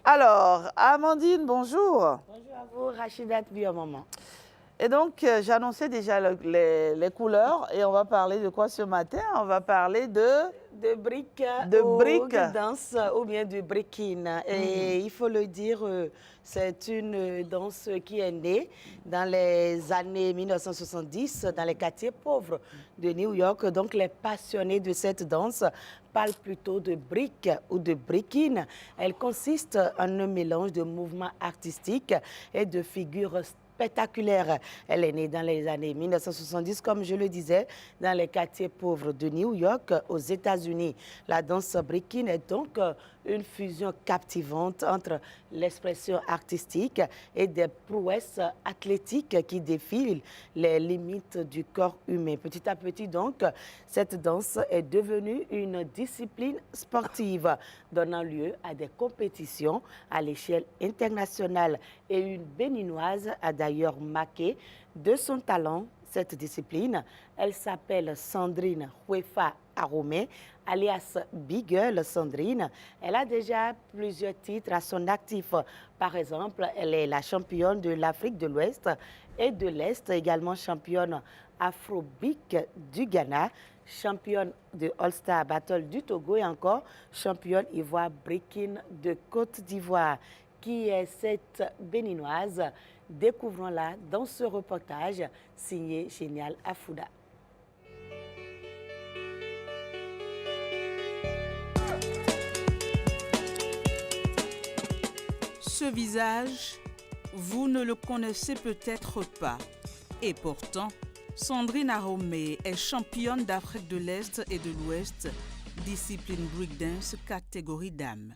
Alors, Amandine, bonjour. Bonjour à vous, Rachidat Biomaman. Et donc, j'annonçais déjà les couleurs et on va parler de quoi ce matin? On va parler de briques de danse ou bien de breaking. Et il faut le dire, c'est une danse qui est née dans les années 1970 dans les quartiers pauvres de New York. Donc, les passionnés de cette danse parlent plutôt de brick ou de breaking. Elle consiste en un mélange de mouvements artistiques et de figures spectaculaire. Elle est née dans les années 1970, comme je le disais, dans les quartiers pauvres de New York, aux États-Unis. La danse breaking est donc une fusion captivante entre l'expression artistique et des prouesses athlétiques qui défient les limites du corps humain. Petit à petit, donc, cette danse est devenue une discipline sportive, donnant lieu à des compétitions à l'échelle internationale. Et une Béninoise a d'ailleurs marqué de son talent cette discipline. Elle s'appelle Sandrine Huefa Aromé, alias Big Girl Sandrine. Elle a déjà plusieurs titres à son actif. Par exemple, elle est la championne de l'Afrique de l'Ouest et de l'Est, également championne Afrobeat du Ghana, championne de All-Star Battle du Togo et encore championne Ivoire Breaking de Côte d'Ivoire. Qui est cette Béninoise? Découvrons-la dans ce reportage signé Génial Afouda. Ce visage, vous ne le connaissez peut-être pas. Et pourtant, Sandrine Aromé est championne d'Afrique de l'Est et de l'Ouest, discipline breakdance catégorie dames.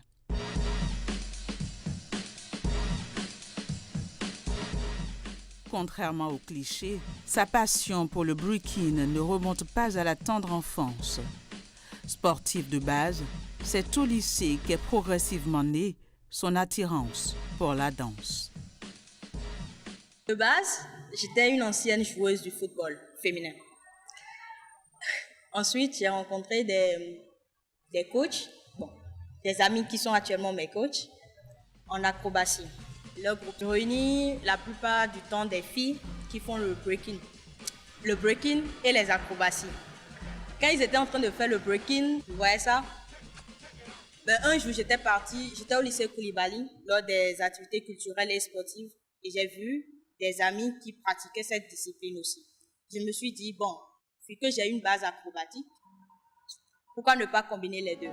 Contrairement aux clichés, sa passion pour le breaking ne remonte pas à la tendre enfance. Sportive de base, c'est au lycée qu'est progressivement née son attirance pour la danse. De base, j'étais une ancienne joueuse du football féminin. Ensuite, j'ai rencontré des coachs, des amis qui sont actuellement mes coachs, en acrobatie. Le groupe réunit la plupart du temps des filles qui font le breaking et les acrobaties. Quand ils étaient en train de faire le breaking, vous voyez ça? Un jour, j'étais au lycée Koulibaly lors des activités culturelles et sportives et j'ai vu des amis qui pratiquaient cette discipline aussi. Je me suis dit, bon, vu que j'ai une base acrobatique, pourquoi ne pas combiner les deux?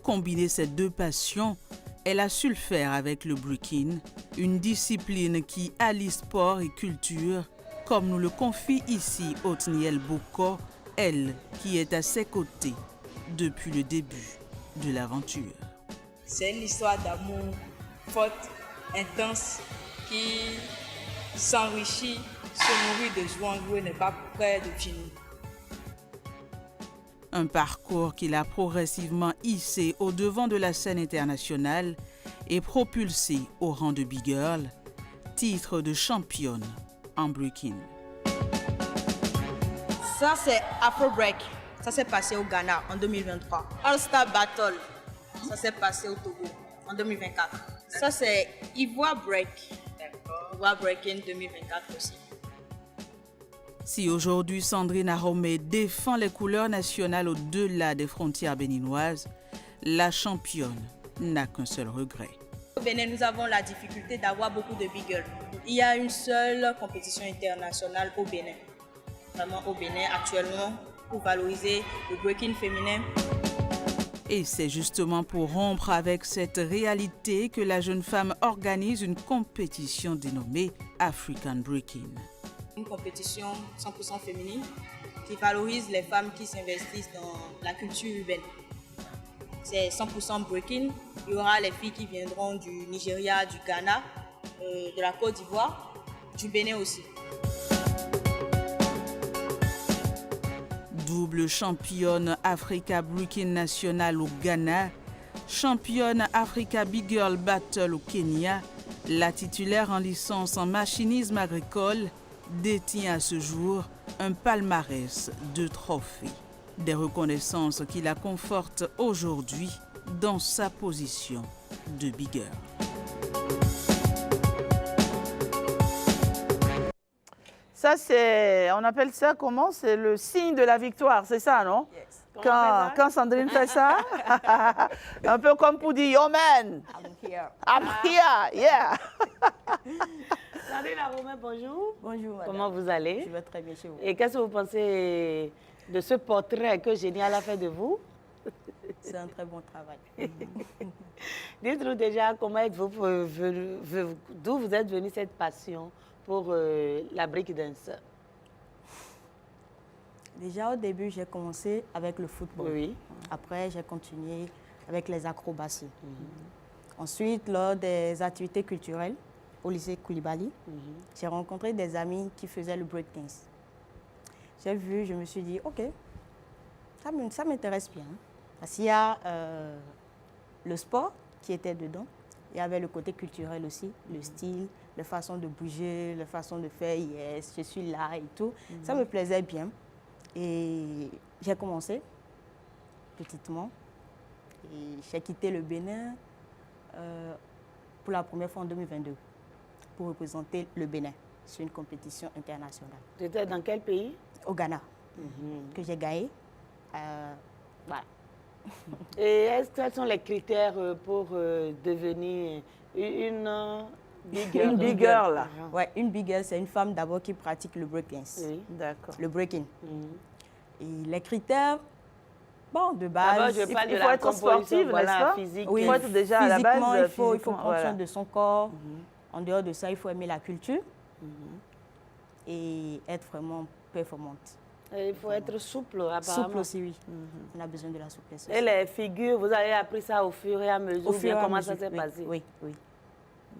Combiner ces deux passions, elle a su le faire avec le breaking, une discipline qui allie sport et culture, comme nous le confie ici Othniel Boko, elle qui est à ses côtés depuis le début de l'aventure. C'est une histoire d'amour forte, intense, qui s'enrichit, se nourrit de joie en joie, n'est pas près de finir. Un parcours qui l'a progressivement hissé au devant de la scène internationale et propulsé au rang de Big Girl, titre de championne en breaking. Ça, c'est Afro Break. Ça s'est passé au Ghana en 2023. All-Star Battle. Ça s'est passé au Togo en 2024. Ça, c'est Ivoire Break. Ivoire Breaking 2024 aussi. Si aujourd'hui Sandrine Aromé défend les couleurs nationales au-delà des frontières béninoises, la championne n'a qu'un seul regret. Au Bénin, nous avons la difficulté d'avoir beaucoup de big girls. Il y a une seule compétition internationale au Bénin. Vraiment au Bénin actuellement pour valoriser le breaking féminin. Et c'est justement pour rompre avec cette réalité que la jeune femme organise une compétition dénommée African Breaking. Une compétition 100% féminine qui valorise les femmes qui s'investissent dans la culture urbaine. C'est 100% breaking. Il y aura les filles qui viendront du Nigeria, du Ghana, de la Côte d'Ivoire, du Bénin aussi. Double championne Africa Breaking National au Ghana, championne Africa Big Girl Battle au Kenya, la titulaire en licence en machinisme agricole détient à ce jour un palmarès de trophées. Des reconnaissances qui la confortent aujourd'hui dans sa position de Big Girl. Ça, c'est, on appelle ça comment? C'est le signe de la victoire, c'est ça, non? Yes. Quand Sandrine fait ça, un peu comme pour dire, yo man, I'm here. I'm here, yeah. Sandrine Aroma, bonjour. Bonjour, madame. Comment vous allez? Je vais très bien chez vous. Et qu'est-ce que vous pensez de ce portrait que Génial a fait de vous? C'est un très bon travail. Dites-nous déjà comment êtes-vous d'où vous êtes venu cette passion pour la breakdance? Déjà, au début, j'ai commencé avec le football. Oui. Après, j'ai continué avec les acrobaties. Ensuite, lors des activités culturelles au lycée Koulibaly, j'ai rencontré des amis qui faisaient le breakdance. J'ai vu, je me suis dit, OK, ça m'intéresse bien. Parce qu'il y a le sport qui était dedans. Il y avait le côté culturel aussi, le style, la façon de bouger, la façon de faire, yes, je suis là et tout. Ça me plaisait bien. Et j'ai commencé petitement. Et j'ai quitté le Bénin pour la première fois en 2022 pour représenter le Bénin sur une compétition internationale. Vous étiez dans quel pays? Au Ghana, que j'ai gagné. Voilà. Et quels sont les critères pour devenir une big girl? Une big girl, là. Ouais, une big girl, c'est une femme d'abord qui pratique le breakdance, Oui. D'accord. le breaking. Et les critères, bon, de base, D'abord, je parle il de faut la être composition, sportive, n'est-ce voilà, pas? physique. oui, il faut être déjà à la base, physiquement, il faut physiquement, prendre voilà. soin de son corps. En dehors de ça, il faut aimer la culture et être vraiment performante. Et il faut être souple, apparemment. Souple aussi, oui. On a besoin de la souplesse aussi. Et les figures, vous avez appris ça au fur et à mesure, Au ou fur bien et à comment mesure, ça s'est oui, passé? Oui, oui.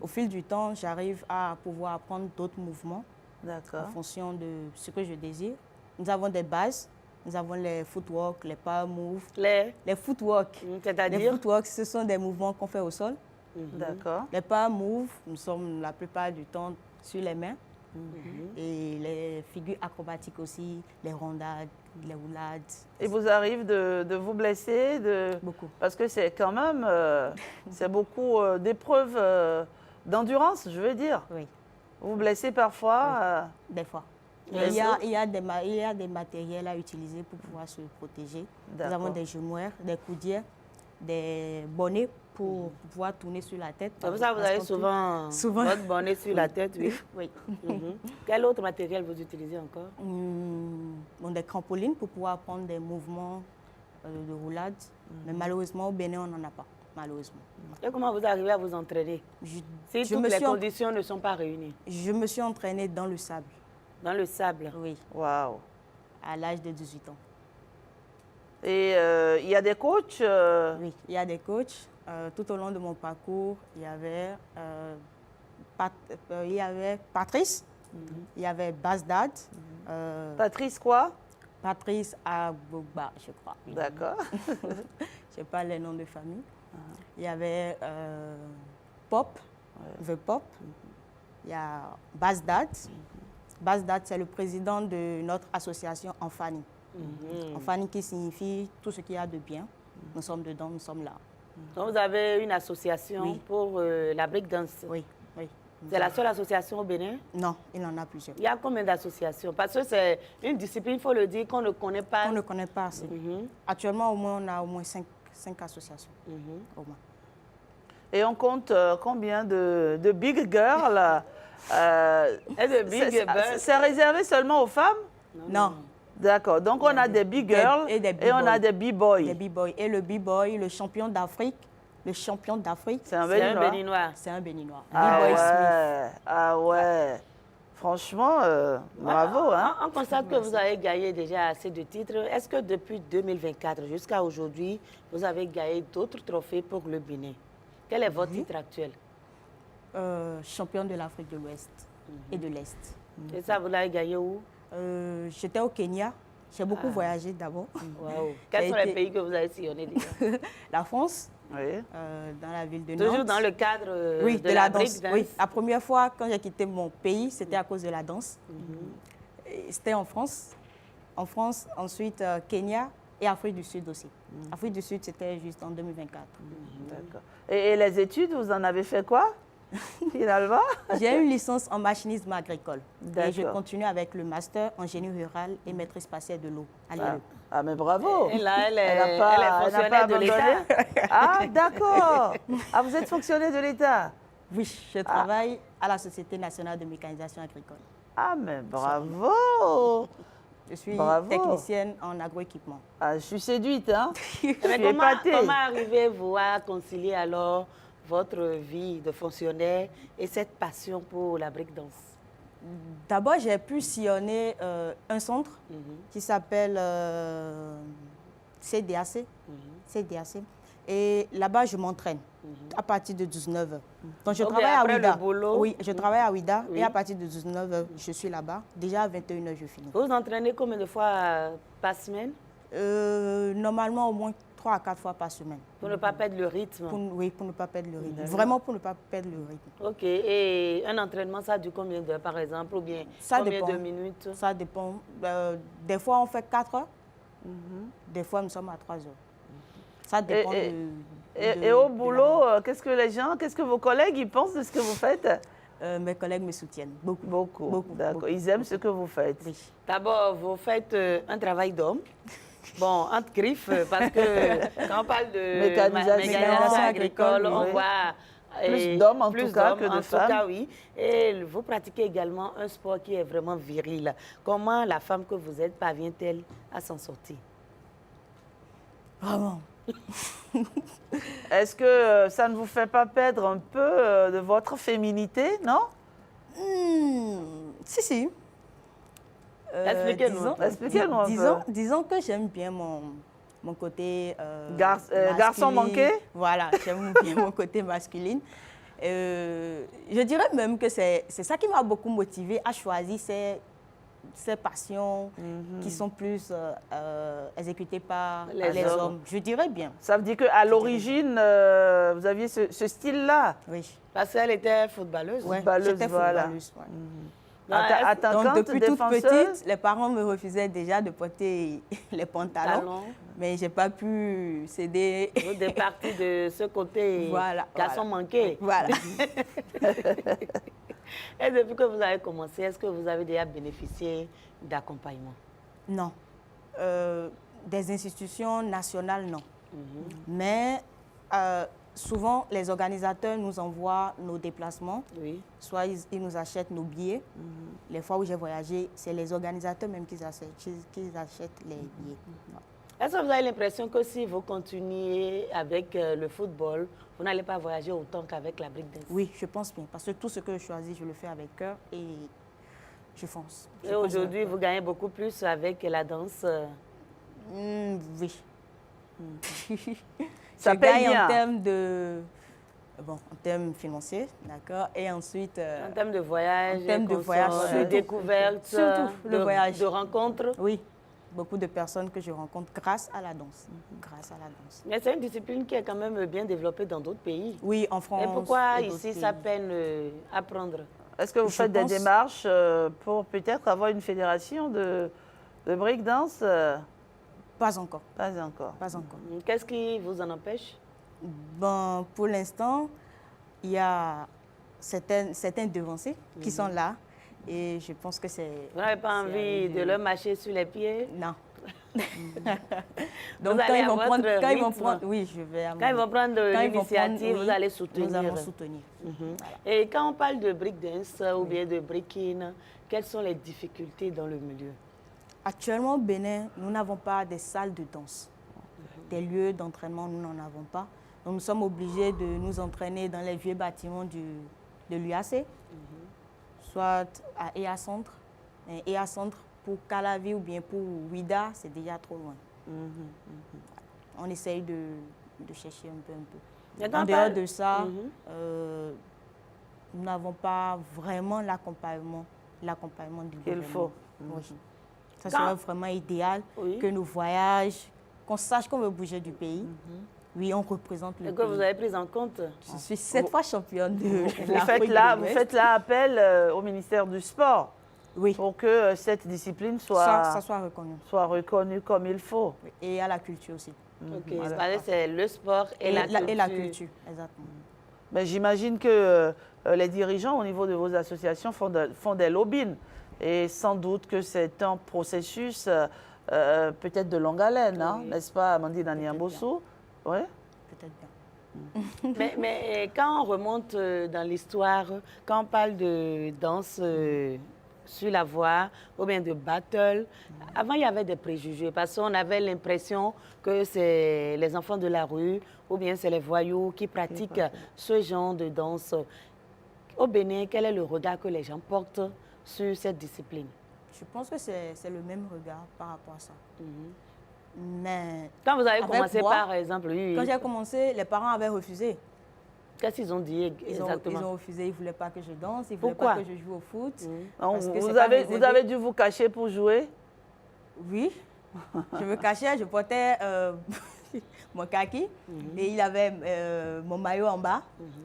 Au fil du temps, j'arrive à pouvoir apprendre d'autres mouvements en D'accord. fonction de ce que je désire. Nous avons des bases, nous avons les footwork, les power moves. Les, Les footwork, les c'est-à-dire? footwork, ce sont des mouvements qu'on fait au sol. D'accord. Les power moves, nous sommes la plupart du temps sur les mains. Et les figures acrobatiques aussi, les rondades, les roulades. Il vous arrive de vous blesser Beaucoup. Parce que c'est quand même c'est beaucoup d'épreuves d'endurance, je veux dire. Oui, Vous vous blessez parfois. des fois. Bien Il sûr. y a des matériels à utiliser pour pouvoir se protéger. Nous D'accord. avons des gemoires, des coudières, des bonnets pour pouvoir tourner sur la tête. Comme ça, vous Parce avez qu'on souvent votre bonnet sur la tête, oui. Oui. Quel autre matériel vous utilisez encore? Bon, des trampolines pour pouvoir prendre des mouvements de roulade. Mais malheureusement, au Bénin, on n'en a pas. Malheureusement. Et comment vous arrivez à vous entraîner Je, si je toutes me les suis conditions ne sont pas réunies? je me suis entraînée dans le sable. Dans le sable? Oui, Waouh. à l'âge de 18 ans. Et il y a des coachs. Oui, il y a des coachs. Tout au long de mon parcours, il y avait Patrice, il y avait Basdad, Patrice quoi? Patrice Agbogba, je crois. D'accord. Je n'ai pas les noms de famille. Il y avait Pop, The Pop. Il y a Basdad. Basdad, c'est le président de notre association Enfani. Enfani qui signifie tout ce qu'il y a de bien. Nous sommes dedans, nous sommes là. Donc, vous avez une association Oui. pour la breakdance. Oui, oui. C'est la seule association au Bénin? Non, il en a plusieurs. Il y a combien d'associations? Parce que c'est une discipline, il faut le dire, qu'on ne connaît pas. On ne connaît pas assez. Actuellement, au moins, on a au moins 5 associations. Au moins. Et on compte combien de big girls Et de big girls? C'est réservé seulement aux femmes? Non, D'accord. Donc on a des big girls et des et on a b-boys. des b-boys. les b-boys. Et le b-boy, le champion d'Afrique, C'est un C'est un Béninois. béninois. c'est un béninois. Ah B-boy Smith. ouais. Ah ouais. Franchement, bravo. Hein? On constate que vous avez gagné déjà assez de titres. Est-ce que depuis 2024 jusqu'à aujourd'hui, vous avez gagné d'autres trophées pour le Bénin? Quel est votre titre actuel? Champion de l'Afrique de l'Ouest et de l'Est. Et ça, vous l'avez gagné où? J'étais au Kenya J'ai beaucoup voyagé d'abord. Waouh. Quels sont les pays que vous avez sillonnés déjà? La France, Oui. dans la ville de Nantes. Toujours dans le cadre Oui, de la danse. breakdance? Oui, la première fois quand j'ai quitté mon pays, c'était à cause de la danse. Et c'était en France. En France, ensuite Kenya et Afrique du Sud aussi. Afrique du Sud, c'était juste en 2024. D'accord. Et les études, vous en avez fait quoi, finalement? J'ai une licence en machinisme agricole. Et je D'accord. continue avec le master en génie rural et maîtrise spatiale de l'eau à Ah, l'IREP. ah, mais bravo. Et là, elle est, Elle n'a elle est pas fonctionnaire de l'État. abandonné. Ah, d'accord. Ah, vous êtes fonctionnaire de l'État. Oui, je travaille à la Société nationale de mécanisation agricole. Ah, mais bravo. Je suis Bravo. technicienne en agroéquipement. Ah, je suis séduite, hein. Je Mais suis comment épatée. arrivez-vous à concilier alors votre vie de fonctionnaire et cette passion pour la breakdance? D'abord, j'ai pu sillonner un centre qui s'appelle CDAC. CDAC. Et là-bas, je m'entraîne à partir de 19h. Donc, je Ok, travaille à après Ouida. le boulot. Oui, je travaille à Ouida Oui. et à partir de 19h, je suis là-bas. Déjà à 21h, je finis. Vous vous entraînez combien de fois par semaine Normalement, au moins 3 à 4 fois par semaine. pour ne pas perdre le rythme? Oui, pour ne pas perdre le rythme. Vraiment pour ne pas perdre le rythme. Ok, et un entraînement, ça dure combien d'heures par exemple, ou bien Ça combien dépend. de minutes? Ça dépend. Des fois, on fait 4 heures. Des fois, nous sommes à 3 heures. Ça dépend Et au boulot, qu'est-ce que vos collègues ils pensent de ce que vous faites? mes collègues me soutiennent beaucoup. Beaucoup. D'accord. beaucoup. Ils aiment ce que vous faites. Oui. D'abord, vous faites un travail d'homme. Bon, entre griffes, parce que quand on parle de Mécanisation agricole, on oui. voit Plus d'hommes, en plus tout cas, d'hommes, que de en tout femmes. cas, oui. Et vous pratiquez également un sport qui est vraiment viril. Comment la femme que vous êtes parvient-elle à s'en sortir? Vraiment. Est-ce que ça ne vous fait pas perdre un peu de votre féminité, non? Si. Expliquez-nous. Expliquez-nous un peu. Disons que j'aime bien mon côté Garçon masculin. manqué? Voilà, j'aime bien mon côté masculine. Je dirais même que c'est ça qui m'a beaucoup motivée à choisir ces passions qui sont plus exécutées par les hommes. Je dirais bien. Ça veut dire qu'à l'origine, vous aviez ce style-là. Oui. Parce qu'elle était footballeuse. Ouais, Footballeuse, j'étais voilà. footballeuse, ouais. Donc, Donc, Attaquante, depuis toute défenseuse? petite, les parents me refusaient déjà de porter les pantalons. Talons. Mais je n'ai pas pu céder. Vous êtes partie de ce côté garçon manqué. Voilà. Et depuis que vous avez commencé, est-ce que vous avez déjà bénéficié d'accompagnement? Non. Des institutions nationales, non. Mais souvent, les organisateurs nous envoient nos déplacements. Oui. Soit ils nous achètent nos billets. Les fois où j'ai voyagé, c'est les organisateurs même qui achètent les billets. Est-ce que vous avez l'impression que si vous continuez avec le football, vous n'allez pas voyager autant qu'avec la breakdance? Oui, je pense bien. Parce que tout ce que je choisis, je le fais avec cœur et je fonce. Et aujourd'hui, vous gagnez beaucoup plus avec la danse? Oui. Ça je paye gagne bien. en termes de... Bon, en termes financiers, d'accord. Et ensuite... En termes de voyage, en termes de voyage, de surtout. découverte, Surtout le voyage. de rencontres? Oui, beaucoup de personnes que je rencontre grâce à la danse. Grâce à la danse. Mais c'est une discipline qui est quand même bien développée dans d'autres pays. Oui, en France. Et pourquoi et d'autres ici pays. ça peine à apprendre? Est-ce que vous Je faites des pense- démarches pour peut-être avoir une fédération de breakdance? Pas encore. Pas encore. Pas encore. Qu'est-ce qui vous en empêche? Bon, pour l'instant, il y a certains devancés qui sont là. Et je pense que c'est... Vous n'avez pas c'est envie arrivé. de leur marcher sur les pieds? Non. Vous Donc, allez à votre quand ils vont rythme. prendre... Oui, je vais à Quand ils vont prendre Quand ils vont l'initiative, prendre, vous oui, allez soutenir. Nous allons soutenir. Et quand on parle de breakdance ou bien de breaking, quelles sont les difficultés dans le milieu? Actuellement, au Bénin, nous n'avons pas des salles de danse. Des lieux d'entraînement, nous n'en avons pas. Donc, nous sommes obligés de nous entraîner dans les vieux bâtiments de l'UAC, soit à EA Centre. EA Centre, pour Calavi ou bien pour Ouida, c'est déjà trop loin. On essaye de chercher un peu. Mais quand En on dehors parle- de ça, nous n'avons pas vraiment l'accompagnement du Qu'il gouvernement. faut. Oui. Ça serait vraiment idéal que nos voyages, qu'on sache qu'on veut bouger du pays. Oui, on représente le Et pays. que vous avez pris en compte. Je suis 7 fois championne de Vous l'Afrique faites de l'Ouest. là appel au ministère du Sport Oui, pour que cette discipline ça soit reconnu. soit reconnue comme il faut. Oui. Et à la culture aussi. Ok, c'est le sport et la culture. Et la culture, exactement. Mais j'imagine que les dirigeants au niveau de vos associations font des lobbying. Et sans doute que c'est un processus peut-être de longue haleine, hein, n'est-ce pas, Amandine Niambossou? Oui. Peut-être bien. Mais quand on remonte dans l'histoire, quand on parle de danse sur la voie ou bien de battle, avant il y avait des préjugés parce qu'on avait l'impression que c'est les enfants de la rue ou bien c'est les voyous qui pratiquent ce genre de danse. Au Bénin, quel est le regard que les gens portent sur cette discipline? Je pense que c'est le même regard par rapport à ça. Mais Quand vous avez avec commencé moi, par exemple, oui, quand j'ai commencé, les parents avaient refusé. qu'est-ce qu'ils ont dit Ils exactement? ont refusé, ils ne voulaient pas que je danse, ils ne voulaient Pourquoi? pas que je joue au foot. Donc, parce que vous c'est pas avez réservé. dû vous cacher pour jouer? Oui, je me cachais, je portais mon kaki et il avait mon maillot en bas.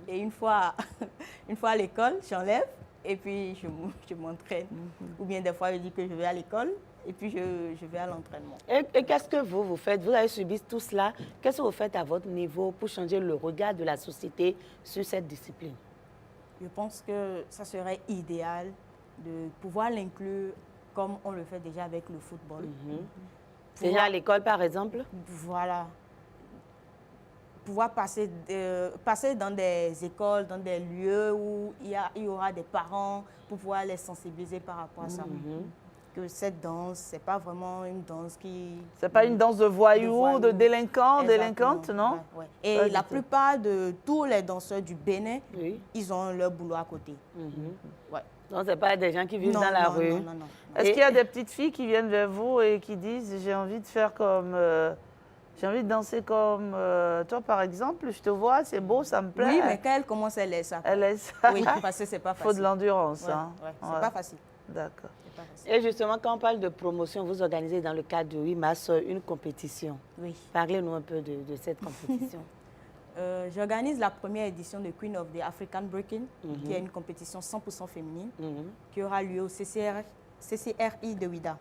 Et une fois à l'école, j'enlève et puis je m'entraîne. Ou bien des fois, je dis que je vais à l'école et puis je vais à l'entraînement. Et qu'est-ce que vous faites? Vous avez subi tout cela. Qu'est-ce que vous faites à votre niveau pour changer le regard de la société sur cette discipline? Je pense que ça serait idéal de pouvoir l'inclure comme on le fait déjà avec le football. Déjà à l'école, par exemple? Voilà. Pouvoir passer dans des écoles, dans des lieux où il y aura des parents pour pouvoir les sensibiliser par rapport à ça. Que cette danse, ce n'est pas vraiment une danse qui... C'est pas une danse de voyous, de délinquants, Exactement. délinquantes, non? Ouais. Et Pas du la tout. plupart de tous les danseurs du Bénin, Oui. ils ont leur boulot à côté. Ouais. Donc, ce n'est pas des gens qui vivent Non, dans la non, rue. non. Est-ce qu'il y a des petites filles qui viennent vers vous et qui disent j'ai envie de faire comme... j'ai envie de danser comme toi, par exemple, je te vois, c'est beau, ça me plaît. Oui, mais quand elle commence, elle laisse ça. Elle laisse. Oui, parce que c'est pas Il faut de facile. l'endurance. Ouais, Hein. ouais, c'est Ouais. pas facile. D'accord. C'est pas facile. Et justement, quand on parle de promotion, vous organisez dans le cadre de 8 mars une compétition. Oui. Parlez-nous un peu de cette compétition. J'organise la première édition de Queen of the African Breaking, qui est une compétition 100% féminine, qui aura lieu au CCRI de Ouida,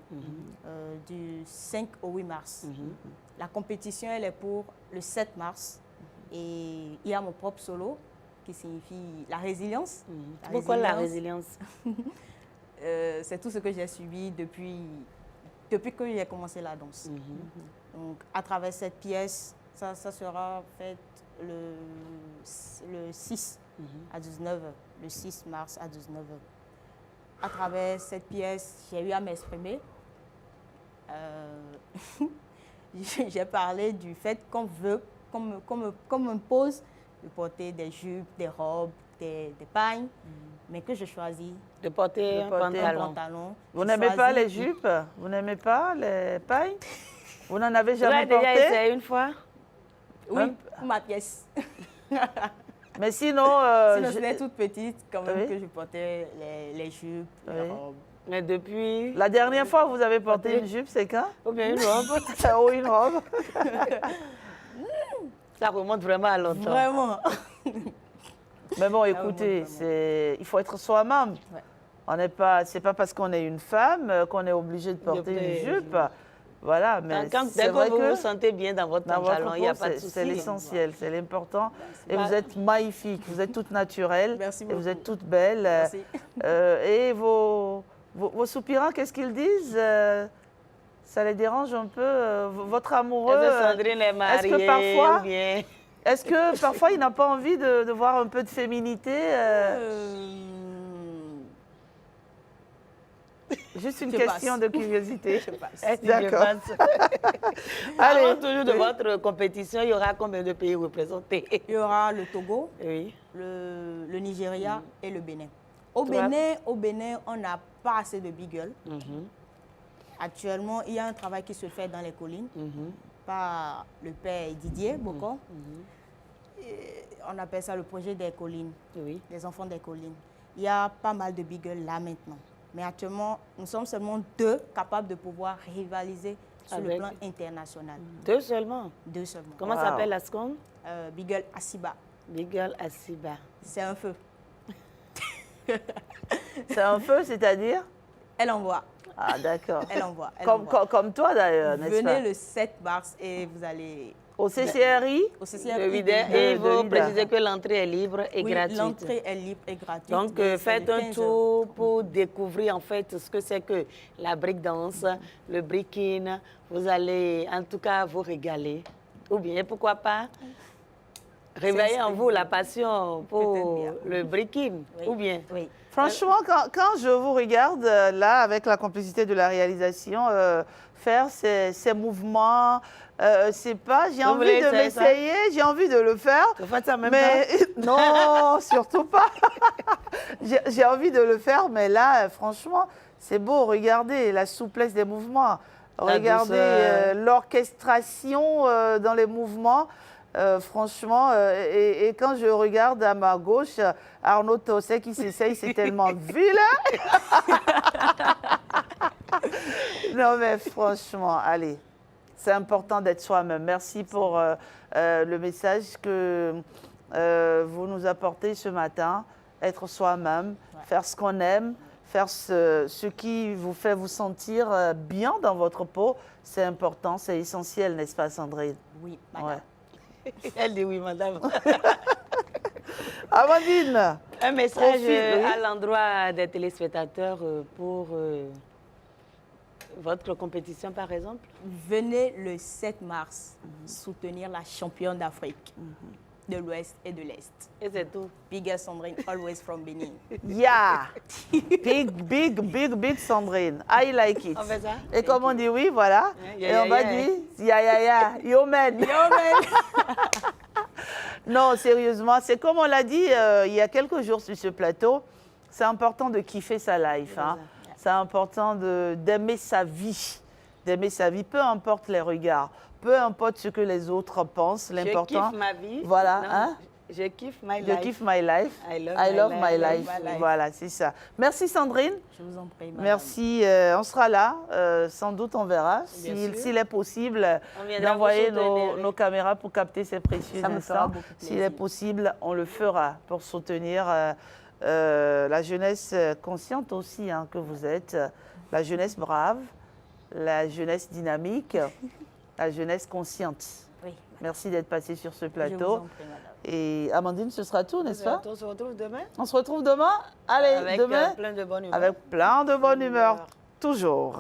du 5 au 8 mars. La compétition, elle est pour le 7 mars. Et il y a mon propre solo, qui signifie la résilience. Pourquoi la résilience? C'est tout ce que j'ai subi depuis que j'ai commencé la danse. Donc, à travers cette pièce, ça sera fait le 6 à 19h, le 6 mars à 19h. À travers cette pièce, j'ai eu à m'exprimer. J'ai parlé du fait qu'on veut, qu'on me pose de porter des jupes, des robes, des pagnes, mais que je choisis De porter un pantalon. pantalon. Vous Je n'aimez pas choisis- les jupes? Vous n'aimez pas les pailles? Vous n'en avez Vous avez jamais déjà porté? essayé une fois? Oui, pour ma pièce. Mais sinon, Sinon, c'était toute petite, quand même, Oui. que je portais les jupes, les Oui. robes. Mais depuis... la dernière fois que vous avez porté une jupe, c'est quand? Ou bien une robe? Ou une robe? Ça remonte vraiment à longtemps. Vraiment. Mais bon, remonte écoutez, vraiment. il faut être soi-même. Ouais. On n'est pas, c'est pas parce qu'on est une femme qu'on est obligé de porter une jupe. Voilà, mais Dès c'est que vrai vous que vous sentez bien dans votre dans votre pantalon, il n'y a peau, pas de c'est souci. l'essentiel, c'est l'important. Et Bah- vous êtes magnifique, vous êtes toute naturelle. Merci Et vous beaucoup. êtes toute belle. Merci. Et vos soupirants, qu'est-ce qu'ils disent? Ça les dérange un peu? Votre amoureux? Est-ce que Sandrine est mariée est-ce que parfois- ou bien... Est-ce que parfois il n'a pas envie de voir un peu de féminité? Juste une Je question passe. de curiosité. Je passe. Est-ce que D'accord. je passe? Allez. Avant toujours de votre compétition, il y aura combien de pays représentés? Il y aura le Togo, Oui. le Nigeria et le Bénin. Au Toi? Bénin, on n'a pas assez de bigles. Actuellement, il y a un travail qui se fait dans les collines par le père Didier Bocon. Et on appelle ça le projet des collines, Oui. des enfants des collines. Il y a pas mal de bigles là maintenant. Mais actuellement, nous sommes seulement 2 capables de pouvoir rivaliser sur le Avec- plan international. 2 seulement. 2 seulement. Comment Wow. s'appelle la seconde? Bigel Asiba. Bigel Asiba. C'est un feu. C'est un feu, c'est-à-dire? Elle envoie. Ah, d'accord. Elle envoie. Elle Comme, envoie. comme toi d'ailleurs, n'est-ce pas? Venez le 7 mars et vous allez Au CCRI? au CCRI. De Vida. de Et il faut Vida. préciser que l'entrée est libre et Oui, gratuite. l'entrée est libre et gratuite. Donc, C'est faites le un 15 tour pour découvrir en fait ce que c'est que la breakdance, le breaking. Vous allez en tout cas vous régaler. Ou bien, pourquoi pas, réveiller en vous la passion pour Peut-être bien. le breaking. Oui. Ou bien, Oui. Franchement, quand je vous regarde là, avec la complicité de la réalisation, faire ces mouvements, c'est pas, j'ai Vous envie voulez de essayer ça? m'essayer, j'ai envie de le faire. vous faites ça en même Mais temps. non, surtout pas. J'ai envie de le faire, mais là, franchement, c'est beau. Regardez la souplesse des mouvements. La Regardez douceur. l'orchestration dans les mouvements. Franchement, et quand je regarde à ma gauche, Arnaud Tosset qui s'essaye, c'est tellement vilain. Non, mais franchement, allez, c'est important d'être soi-même. Merci pour le message que vous nous apportez ce matin. Être soi-même, faire ce qu'on aime, faire ce qui vous fait vous sentir bien dans votre peau, c'est important, c'est essentiel, n'est-ce pas, Sandrine? Oui, madame. Ouais. Elle dit oui, madame. Amandine, Un message Profite, oui. à l'endroit des téléspectateurs pour votre compétition, par exemple. Venez le 7 mars soutenir la championne d'Afrique de l'Ouest et de l'Est. Et c'est tout. Bigger Sandrine, always from Benin. yeah, big Sandrine, I like it. On fait ça? Et comme on dit oui, voilà, Yeah, et on va yeah. dire, yo man. Non, sérieusement, c'est comme on l'a dit il y a quelques jours sur ce plateau, c'est important de kiffer sa life. Hein. C'est important d'aimer sa vie, peu importe les regards, peu importe ce que les autres pensent, Je l'important. kiffe ma vie. Voilà, Non, hein? Je kiffe my Je life. kiffe my life. I love I my love life. my I love life. my life. Voilà, c'est ça. Merci Sandrine. Je vous en prie, madame. Merci. On sera là. Sans doute, on verra Bien sûr. s'il est possible On viendra d'envoyer vous soutenir, oui. nos caméras pour capter ces précieux Ça me fera instants. beaucoup S'il plaisir. est possible, on le fera pour soutenir la jeunesse consciente aussi hein, que vous êtes, la jeunesse brave, la jeunesse dynamique, la jeunesse consciente. Oui, Merci d'être passé sur ce je vous plateau. en prie, madame. Et Amandine, ce sera tout, n'est-ce pas? On se retrouve demain On se retrouve demain. Allez, avec demain, plein de bonne humeur. avec plein de bonne humeur, toujours.